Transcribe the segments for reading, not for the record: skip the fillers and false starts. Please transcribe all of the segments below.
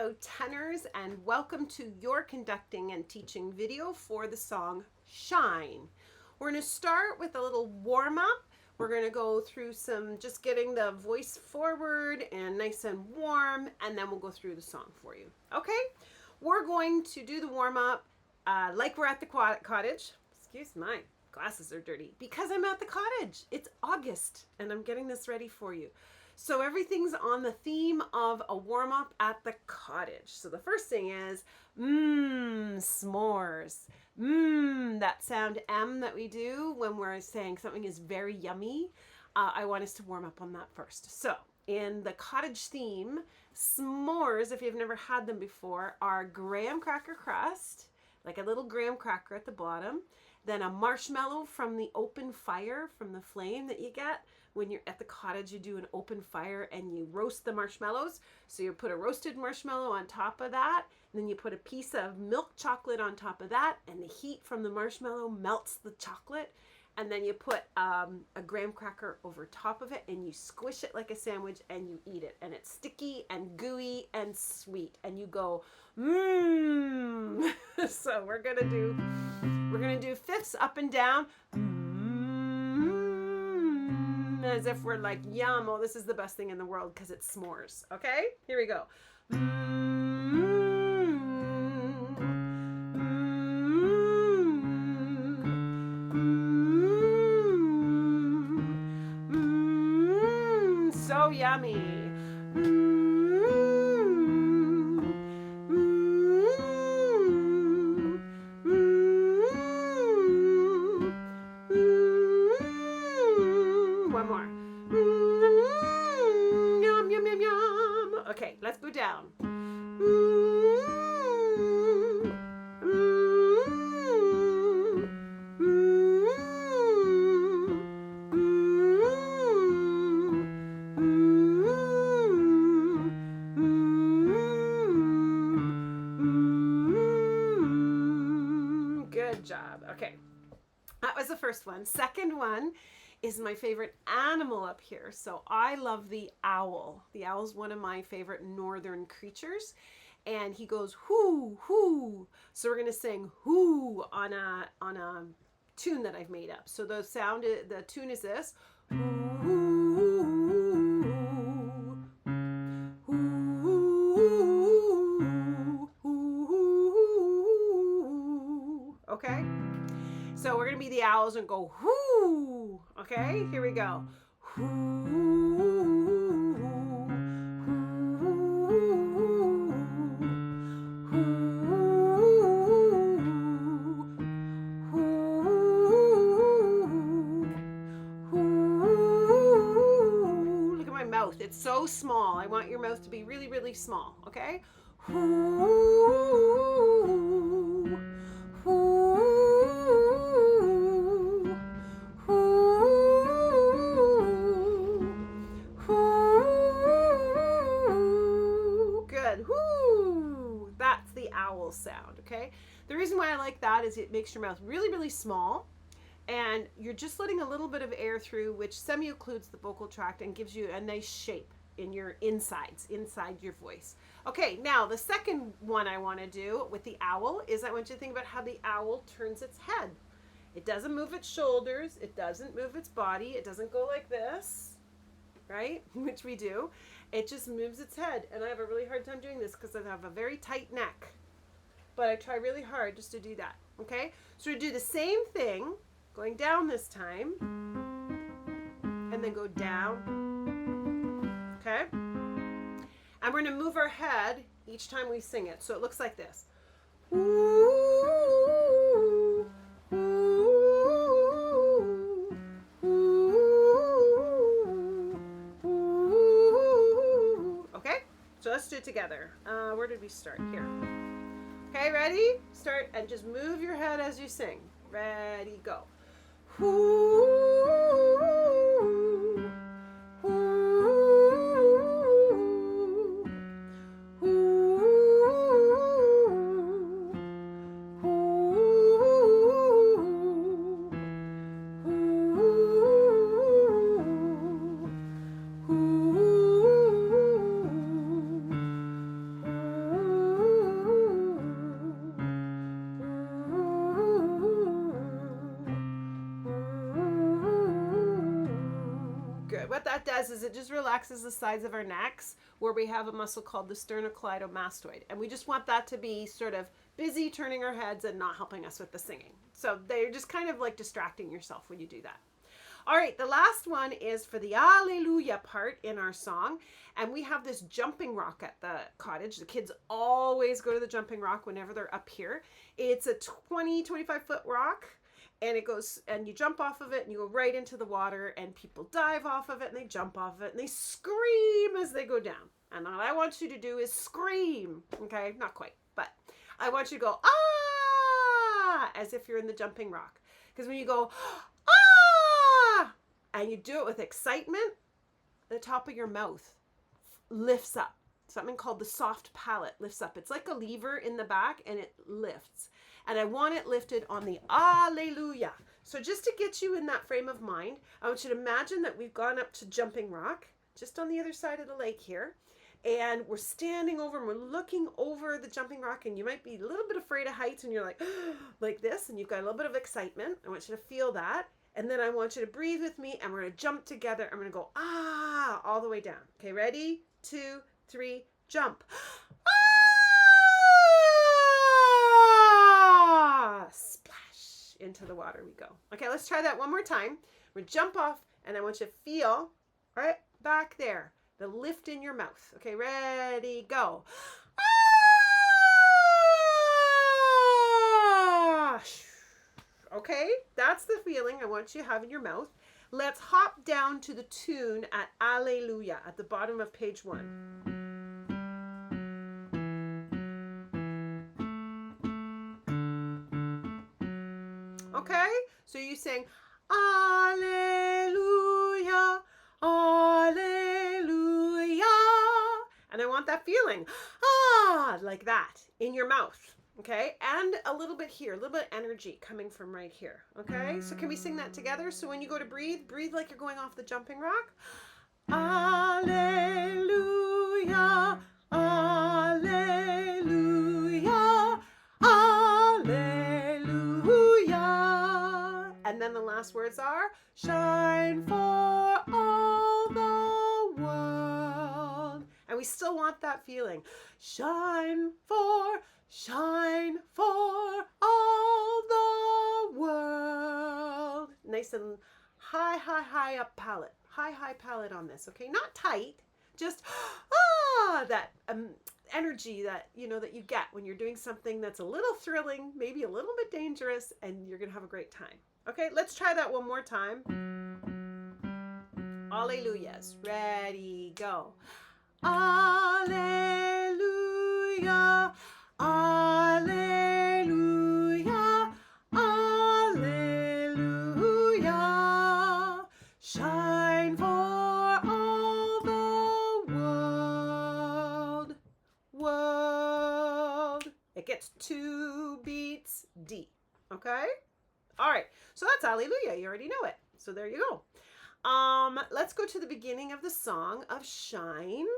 Hello, tenors, and welcome to your conducting and teaching video for the song Shine. We're going to start with a little warm-up. We're going to go through just getting the voice forward and nice and warm, and then we'll go through the song for you. Okay? We're going to do the warm-up like we're at the cottage. Excuse my glasses are dirty because I'm at the cottage. It's August, and I'm getting this ready for you. So everything's on the theme of a warm-up at the cottage. So the first thing is, s'mores. That sound M that we do when we're saying something is very yummy. I want us to warm up on that first. So in the cottage theme, s'mores, if you've never had them before, are graham cracker crust, like a little graham cracker at the bottom, then a marshmallow from the open fire, from the flame that you get. When you're at the cottage, you do an open fire and you roast the marshmallows. So you put a roasted marshmallow on top of that, and then you put a piece of milk chocolate on top of that, and the heat from the marshmallow melts the chocolate. And then you put a graham cracker over top of it, and you squish it like a sandwich, and you eat it. And it's sticky and gooey and sweet, and you go, mmm. So we're gonna do fifths up and down. As if we're like, yum, oh, this is the best thing in the world because it's s'mores. Okay, here we go. So yummy. One more. Yum, yum, yum, yum. Okay, let's go down. Good job. Okay, that was the first one. Second one is my favorite animal up here. So I love the owl. The owl is one of my favorite northern creatures, and he goes hoo hoo. So we're gonna sing hoo on a tune that I've made up. So the tune is this. Okay? So we're gonna be the owls and go whoo. Okay, here we go. Look at my mouth. It's so small. I want your mouth to be really, really small. Okay. That's the owl sound, okay? The reason why I like that is it makes your mouth really, really small, and you're just letting a little bit of air through, which semi-occludes the vocal tract and gives you a nice shape in your inside your voice. Okay, now the second one I want to do with the owl is I want you to think about how the owl turns its head. It doesn't move its shoulders, it doesn't move its body, it doesn't go like this, right? Which we do. It just moves its head, and I have a really hard time doing this because I have a very tight neck, but I try really hard just to do that. Okay, so we do the same thing going down this time and then go down. Okay, and we're going to move our head each time we sing it, so it looks like this. So let's do it together. Where did we start? Here. Okay, ready? Start and just move your head as you sing. Ready, go. what that does is it just relaxes the sides of our necks where we have a muscle called the sternocleidomastoid. And we just want that to be sort of busy turning our heads and not helping us with the singing. So they're just kind of like distracting yourself when you do that. All right, the last one is for the Alleluia part in our song. And we have this jumping rock at the cottage. The kids always go to the jumping rock whenever they're up here. It's a 25-foot rock. And it goes, and you jump off of it and you go right into the water, and people dive off of it and they jump off of it and they scream as they go down. And all I want you to do is scream. Okay, not quite, but I want you to go, ah, as if you're in the jumping rock. Because when you go, ah, and you do it with excitement, the top of your mouth lifts up. Something called the soft palate lifts up. It's like a lever in the back and it lifts. And I want it lifted on the Alleluia. So just to get you in that frame of mind, I want you to imagine that we've gone up to Jumping Rock, just on the other side of the lake here. And we're standing over and we're looking over the Jumping Rock, and you might be a little bit afraid of heights and you're like this, and you've got a little bit of excitement. I want you to feel that. And then I want you to breathe with me, and we're going to jump together. I'm going to go, ah, all the way down. Okay, ready? 2, 3, jump. Splash into the water we go. Okay, let's try that one more time. We'll jump off, and I want you to feel right back there the lift in your mouth. Okay, ready, go. Okay, that's the feeling I want you to have in your mouth. Let's hop down to the tune at Alleluia at the bottom of page 1. Okay, so you sing Alleluia, Alleluia, and I want that feeling, ah, like that in your mouth, okay, and a little bit here, a little bit of energy coming from right here, okay, so can we sing that together? So when you go to breathe like you're going off the jumping rock. Alleluia, Alleluia, Alleluia. And then the last words are, shine for all the world. And we still want that feeling. Shine for all the world. Nice and high up palate. High palate on this, okay? Not tight, just that energy that that you get when you're doing something that's a little thrilling, maybe a little bit dangerous, and you're gonna have a great time. Okay, let's try that one more time. Alleluias. Ready, go. Alleluia, Alleluia, Alleluia. Shine for all the world. It gets 2 beats D. Okay? All right. So that's Alleluia. You already know it. So there you go. Let's go to the beginning of the song of Shine.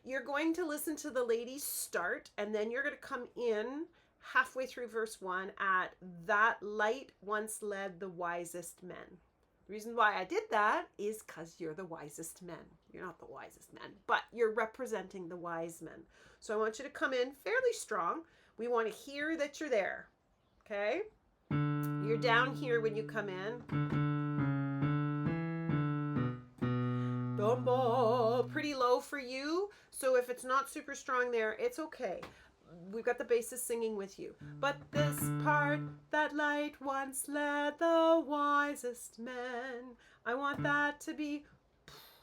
You're going to listen to the ladies start, and then you're going to come in halfway through verse 1 at that light once led the wisest men. The reason why I did that is because you're the wisest men. You're not the wisest men, but you're representing the wise men. So I want you to come in fairly strong. We want to hear that you're there. Okay? You're down here when you come in. Pretty low for you. So if it's not super strong there, it's okay. We've got the basses singing with you. But this part, that light once led the wisest men. I want that to be,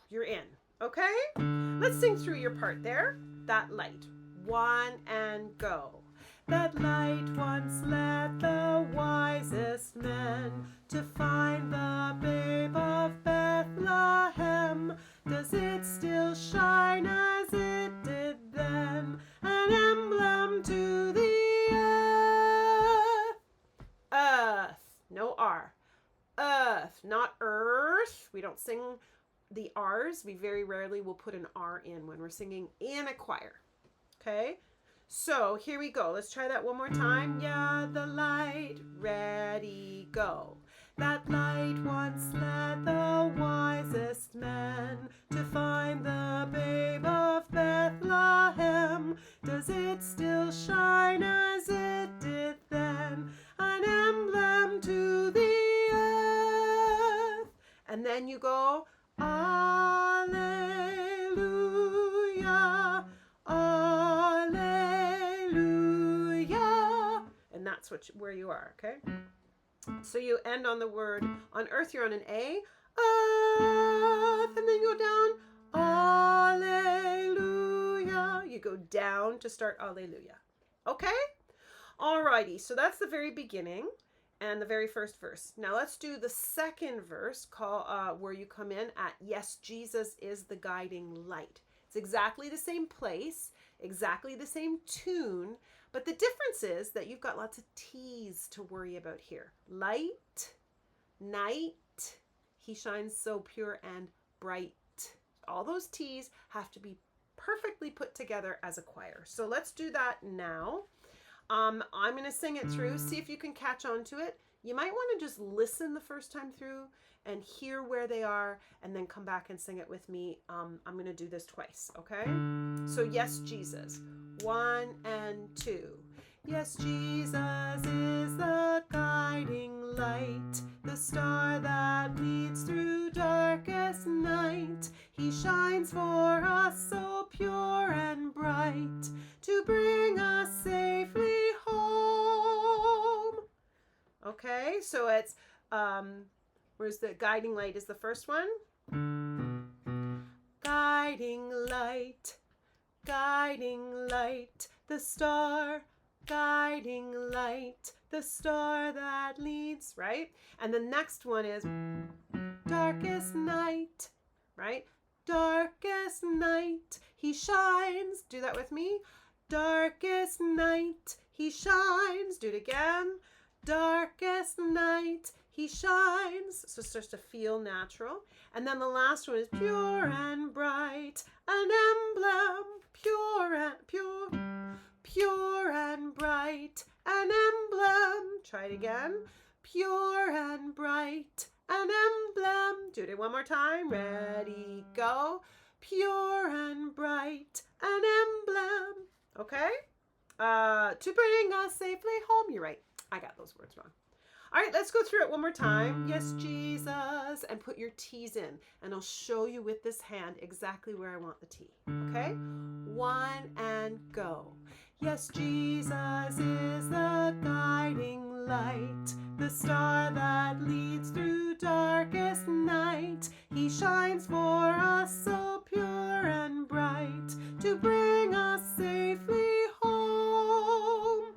you're in. Okay? Let's sing through your part there. That light. 1 and go. That light once led the wisest men to find the babe of Bethlehem. Does it still shine as it did then? An emblem to the earth. Earth. No R. Earth. Not earth. We don't sing the R's. We very rarely will put an R in when we're singing in a choir. Okay? So here we go. Let's try that one more time. Yeah, the light. Ready, go. That light once led the wisest men to find the babe of Bethlehem. Does it still shine as it did then, an emblem to the earth? And then you go, Alleluia, Alleluia. And that's where you are, okay? So you end on the word, on earth you're on an A, earth, and then you go down, Alleluia. You go down to start Alleluia. Okay? Alrighty, so that's the very beginning and the very first verse. Now let's do the second verse where you come in at, yes, Jesus is the guiding light. It's exactly the same place, exactly the same tune, but the difference is that you've got lots of T's to worry about here. Light, night, he shines so pure and bright. All those T's have to be perfectly put together as a choir. So let's do that now. I'm going to sing it through. See if you can catch on to it. You might want to just listen the first time through and hear where they are and then come back and sing it with me. I'm going to do this twice, okay? So yes, Jesus. 1 and 2. Yes, Jesus is the guiding light, the star that leads through darkest night. He shines for us so pure and bright to bring us safely home. Okay, so it's, where's the guiding light is the first one? Guiding light, the star, guiding light, the star that leads, right? And the next one is darkest night, right? Darkest night, he shines. Do that with me. Darkest night, he shines. Do it again. Darkest night, he shines. So it starts to feel natural. And then the last one is pure and bright, an emblem, pure and bright, an emblem. Try it again. Pure and bright, an emblem. Do it one more time. Ready, go. Pure and bright, an emblem. Okay? To bring us safely home. You're right. I got those words wrong. All right, let's go through it one more time. Yes, Jesus. And put your T's in. And I'll show you with this hand exactly where I want the T. Okay? 1 and go. Yes, Jesus is the guiding light, the star that leads through darkest night. He shines for us so pure and bright to bring us safely home.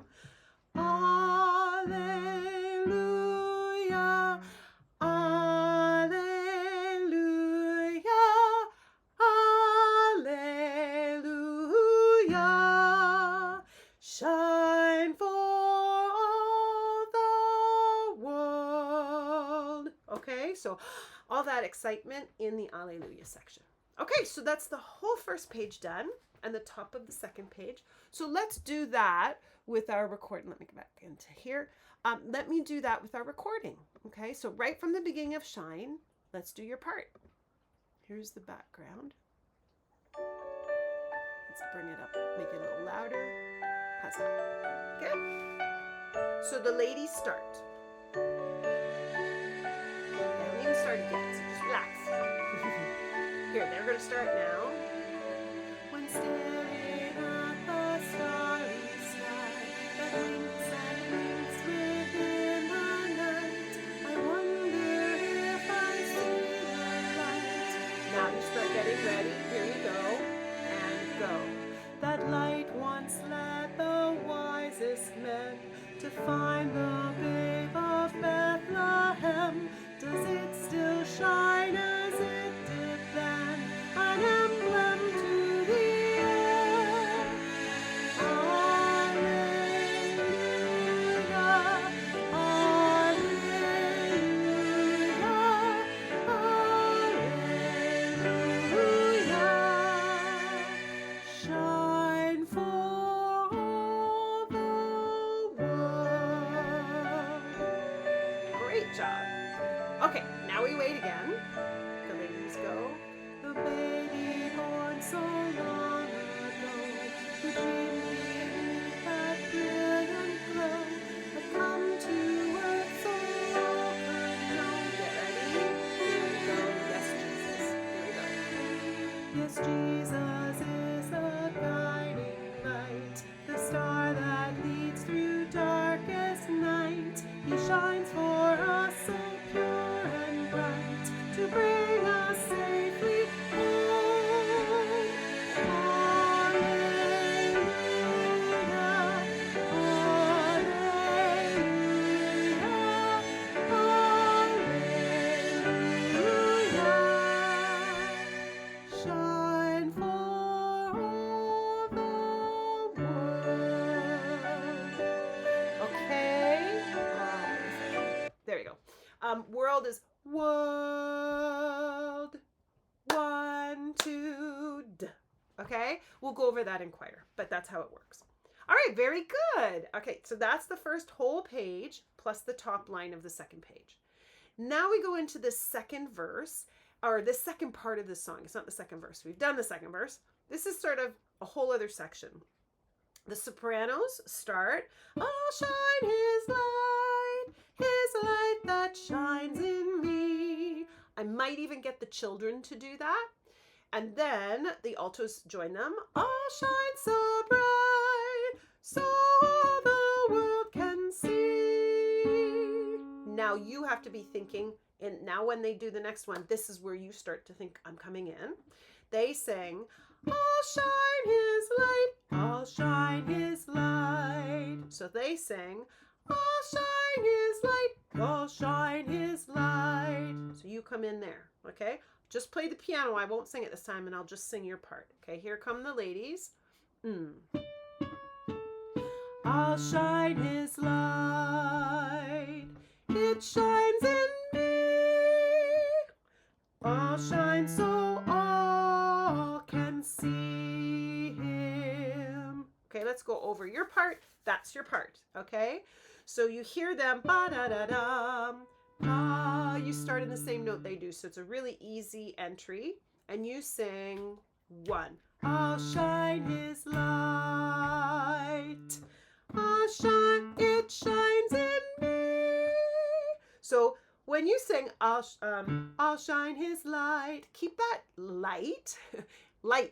Alleluia, alleluia, alleluia. Shine for all the world. Okay, so all that excitement in the Alleluia section. Okay, so that's the whole first page done and the top of the second page. So let's do that with our recording. Let me get back into here. Let me do that with our recording. Okay, so right from the beginning of Shine, let's do your part. Here's the background. Let's bring it up, make it a little louder. How's that? Good. So the ladies start. They haven't even started yet, so just relax. Here, they're going to start now. When staring at the starry sky that winks and winks within the night, I wonder if I see the light. Now you start getting ready. Here we go. And go. That light once led the wisest men to find the babe of Bethlehem. Does it still shine as it did then, an emblem to the earth? Alleluia, alleluia, alleluia. Shine for all the world. Great job. again. The ladies go. The baby born so long ago, who dreamed beneath that brilliant glow, had come to earth so all could know. Get ready? Here we go. Yes, Jesus. Here we go. Yes, Jesus is the guiding light, the star that leads through darkest night. He shines for us so pure and bright, to bring us safely home. Alleluia, alleluia, alleluia. Shine for all the world. Okay. There you go. World is world. 1, 2, d. Okay? We'll go over that in choir, but that's how it works. All right, very good. Okay, so that's the first whole page plus the top line of the second page. Now we go into the second verse, or the second part of the song. It's not the second verse. We've done the second verse. This is sort of a whole other section. The sopranos start, "I'll shine his light that shines in me." I might even get the children to do that. And then the altos join them. "I'll shine so bright, so all the world can see." Now you have to be thinking, and now when they do the next one, this is where you start to think, I'm coming in. They sing, "I'll shine his light, I'll shine his light." So they sing, "I'll shine his light, I'll shine his light." So you come in there, okay? Just play the piano. I won't sing it this time, and I'll just sing your part. Okay, here come the ladies. "I'll shine his light, it shines in me. I'll shine so all can see him." Okay, let's go over your part. That's your part, okay? So you hear them, ba-da-da-dum, ah, you start in the same note they do. So it's a really easy entry. And you sing 1. "I'll shine his light. I'll shine, it shines in me." So when you sing, I'll shine his light, keep that light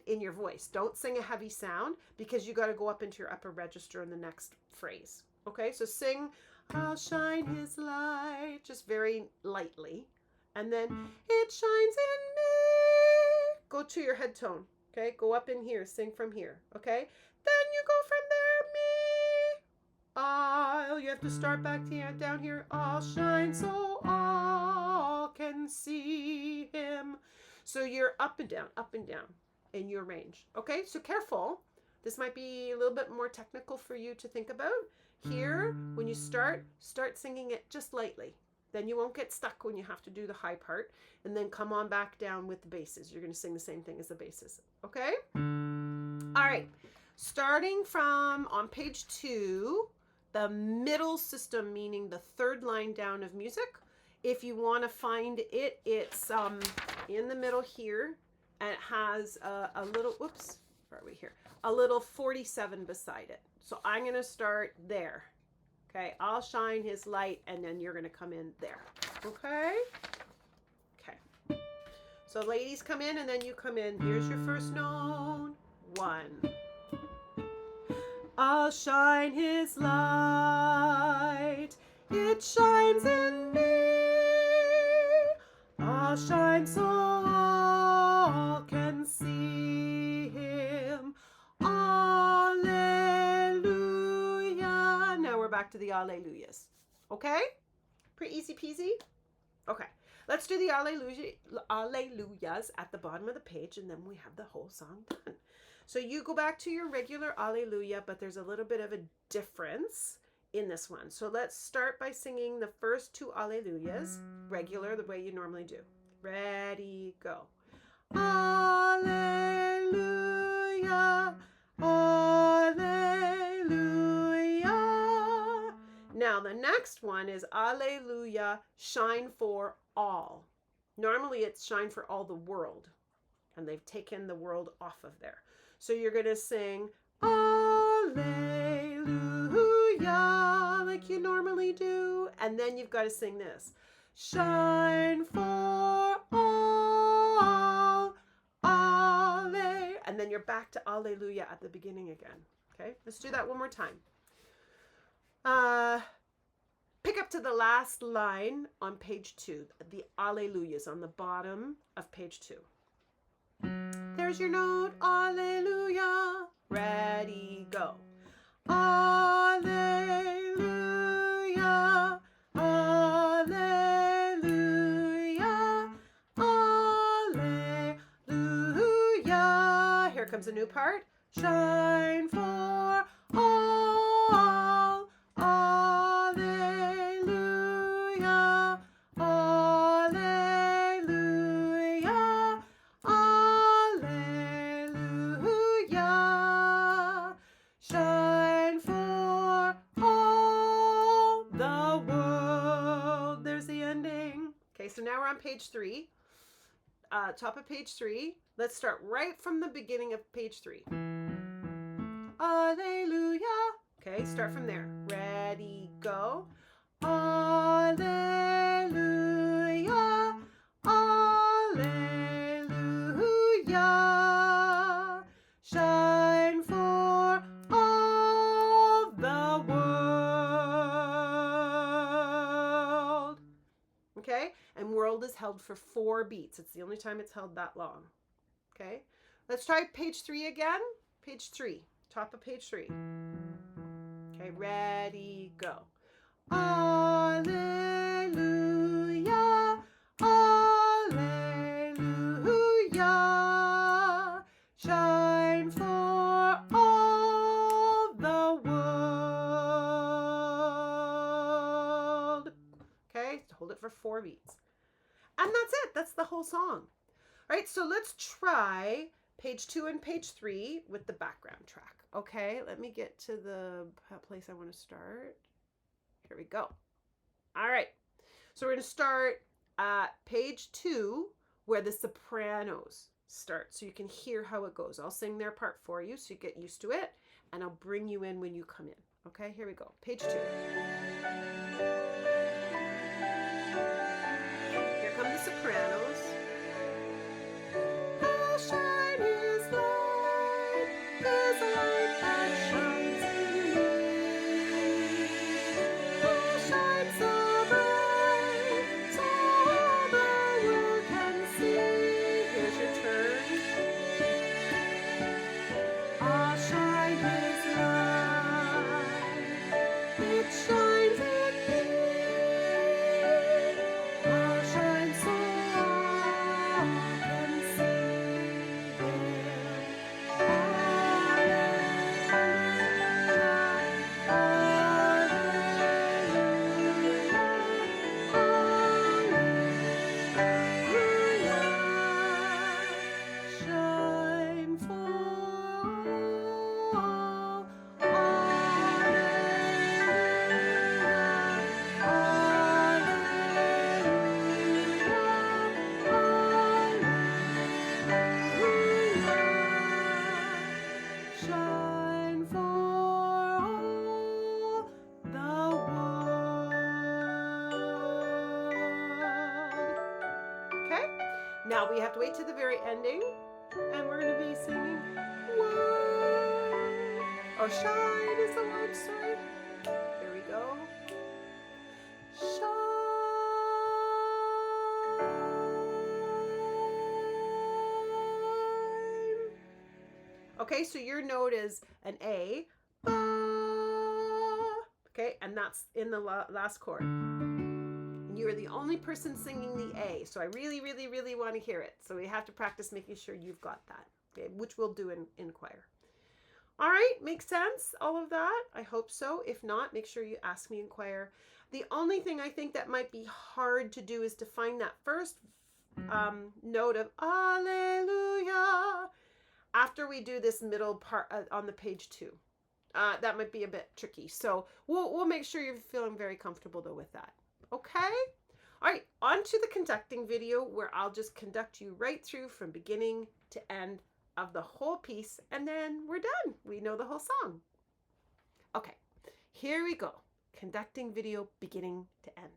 in your voice. Don't sing a heavy sound, because you got to go up into your upper register in the next phrase. Okay, so sing, "I'll shine his light," just very lightly. And then, "It shines in me." Go to your head tone. Okay, go up in here, sing from here. Okay, then you go from there, "me." You have to start back down here. "I'll shine so all can see him." So you're up and down in your range. Okay, so careful. This might be a little bit more technical for you to think about. Here, when you start singing it just lightly. Then you won't get stuck when you have to do the high part. And then come on back down with the basses. You're going to sing the same thing as the basses. Okay? All right. Starting from on page 2, the middle system, meaning the third line down of music. If you want to find it, it's in the middle here. And it has a little, whoops, where are we here? A little 47 beside it. So I'm going to start there. Okay, "I'll shine his light," and then you're going to come in there. Okay? Okay. So ladies come in, and then you come in. Here's your first note. 1. "I'll shine his light, it shines in me. I'll shine so all can see him. Alleluia." Now we're back to the alleluias. Okay? Pretty easy peasy? Okay. Let's do the alleluias at the bottom of the page, and then we have the whole song done. So you go back to your regular alleluia, but there's a little bit of a difference in this one. So let's start by singing the first 2 alleluias, regular, the way you normally do. Ready, go. Alleluia, alleluia. Now the next one is alleluia, shine for all. Normally it's shine for all the world, and they've taken the world off of there. So you're going to sing Alleluia like you normally do. And then you've got to sing this. Shine for all, alle. And then you're back to Alleluia at the beginning again. Okay, let's do that one more time. Pick up to the last line on page 2. The Alleluias on the bottom of page 2. There's your note. Alleluia. Ready, go. Alleluia. Alleluia. Alleluia. Here comes a new part. Shine for all. Alleluia. Alleluia. Alleluia. Shine for all the world. There's the ending. Okay, so now we're on page 3. Top of page 3. Let's start right from the beginning of page 3. Alleluia. Okay, start from there. Ready, go. Alleluia. Alleluia. Shine for all the world. Okay, and world is held for 4 beats. It's the only time it's held that long. Okay, let's try page 3 again. Page 3, top of page 3. Okay, ready, go. Alleluia, alleluia, shine for all the world. Okay, hold it for 4 beats. And that's it. That's the whole song. All right, so let's try page 2 and page 3 with the background track. Okay, let me get to the place I want to start. Here we go. All right, so we're going to start at page 2 where the sopranos start, so you can hear how it goes. I'll sing their part for you so you get used to it, and I'll bring you in when you come in. Okay, here we go. Page 2. Here come the sopranos. How shine his light, his light that shines in me. How shine so bright, so all the world can see. Here's your turn. I'll shine his light, it shines in me. I'll shine so all can see him. Shine for all. Shine for all the world. Okay, now we have to wait to the very ending, and we're going to be singing word. Or shine is the word, sorry. Here we go. Shine. Okay, so your note is an A. Ba. Okay, and that's in the last chord. And you are the only person singing the A, so I really, really, really want to hear it. So we have to practice making sure you've got that, okay, which we'll do in choir. All right, makes sense, all of that? I hope so. If not, make sure you ask me in choir. The only thing I think that might be hard to do is to find that first note of Alleluia after we do this middle part on the page 2. That might be a bit tricky. So we'll make sure you're feeling very comfortable though with that. Okay? All right, on to the conducting video where I'll just conduct you right through from beginning to end of the whole piece, and then we're done. We know the whole song. Okay, here we go. Conducting video beginning to end.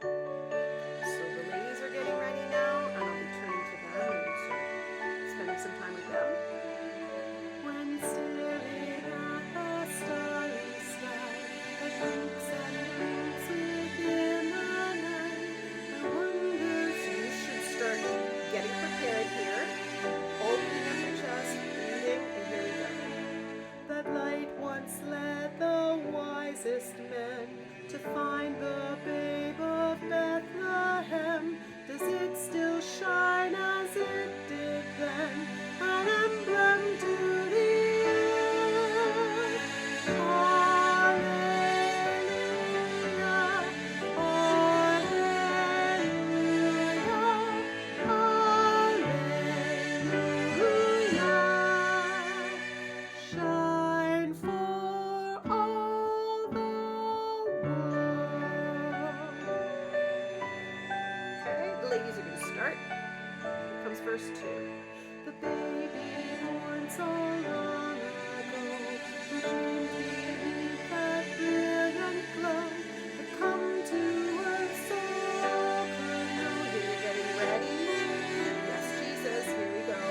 So the ladies are getting ready now, and I'll be turning to them and sort of spending some time with them. When staring at the starry sky that winks and blinks within the night, I wonder. So you should start getting prepared here, opening up your chest, breathing, and here we go. That light once led the wisest men to find the babe of Bethlehem. Does it still shine as it did then? An emblem to the earth. Alleluia, alleluia, alleluia. Shine for all the world. Okay, the ladies are going to start. Here comes verse 2. The baby born so long ago, who dreamed beneath that brilliant glow, had come to earth so all could know. Here you're getting ready. Yes, Jesus, here we go.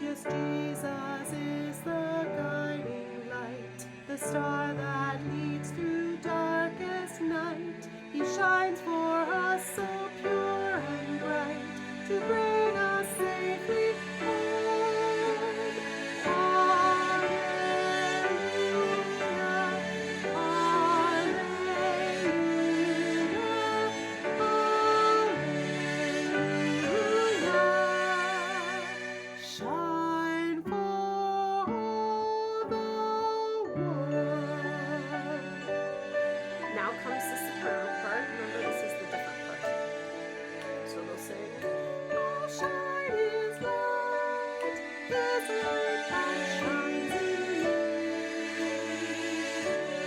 Yes, Jesus is the guiding light, the star that leads through darkest night. He shines for us so pure and bright, to bring us safely home. Alleluia, alleluia, alleluia. Shine for all the world. Now comes the soprano part. Remember, this is the different part. So they'll sing, "Oh, shine His light, His light that shines in me.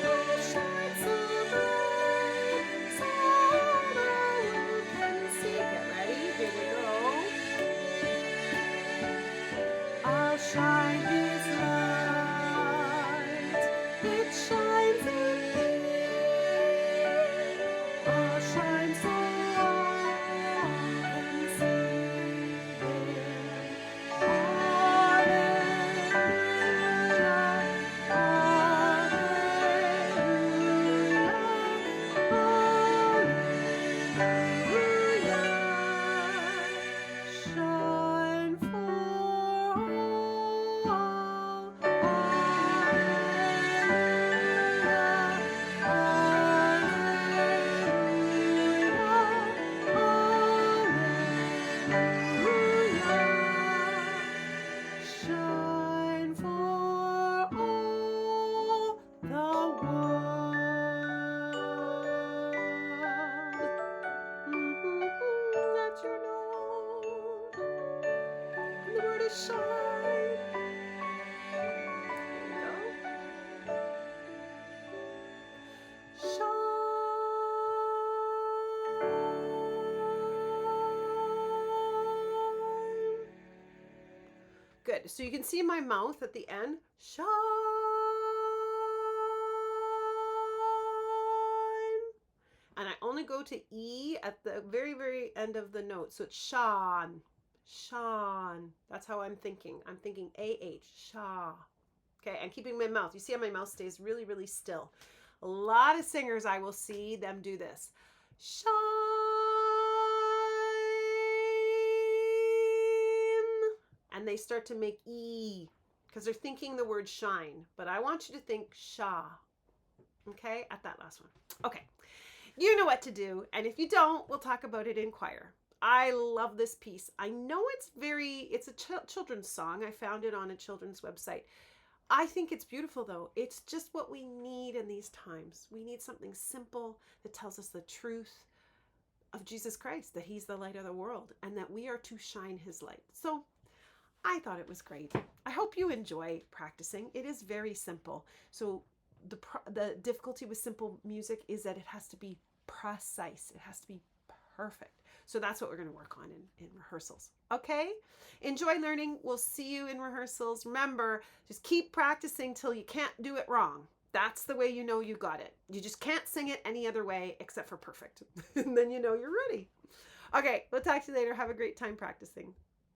Oh, shine so bright, so all the world can see." Get ready, here we go. I'll shine His light, it shines in me. I'll shine so all can see Him. Alleluia, alleluia, alleluia. Shine for all. Shine for all the world. That's your note. And the word is shine. There you go. Shine. Good. So you can see my mouth at the end. Shine. And I only go to E at the very, very end of the note. So it's Sean. Sean. That's how I'm thinking. I'm thinking A-H. Shaw. Okay, and keeping my mouth. You see how my mouth stays really, really still. A lot of singers, I will see them do this. Shine. And they start to make E because they're thinking the word shine. But I want you to think Sha. Okay, at that last one. Okay, you know what to do. And if you don't, we'll talk about it in choir. I love this piece. I know it's a children's song. I found it on a children's website. I think it's beautiful though. It's just what we need in these times. We need something simple that tells us the truth of Jesus Christ, that He's the light of the world and that we are to shine His light. So I thought it was great. I hope you enjoy practicing. It is very simple. So the difficulty with simple music is that it has to be precise. It has to be perfect. So that's what we're going to work on in rehearsals. Okay? Enjoy learning. We'll see you in rehearsals. Remember, just keep practicing till you can't do it wrong. That's the way you know you got it. You just can't sing it any other way except for perfect. And then you know you're ready. Okay, we'll talk to you later. Have a great time practicing.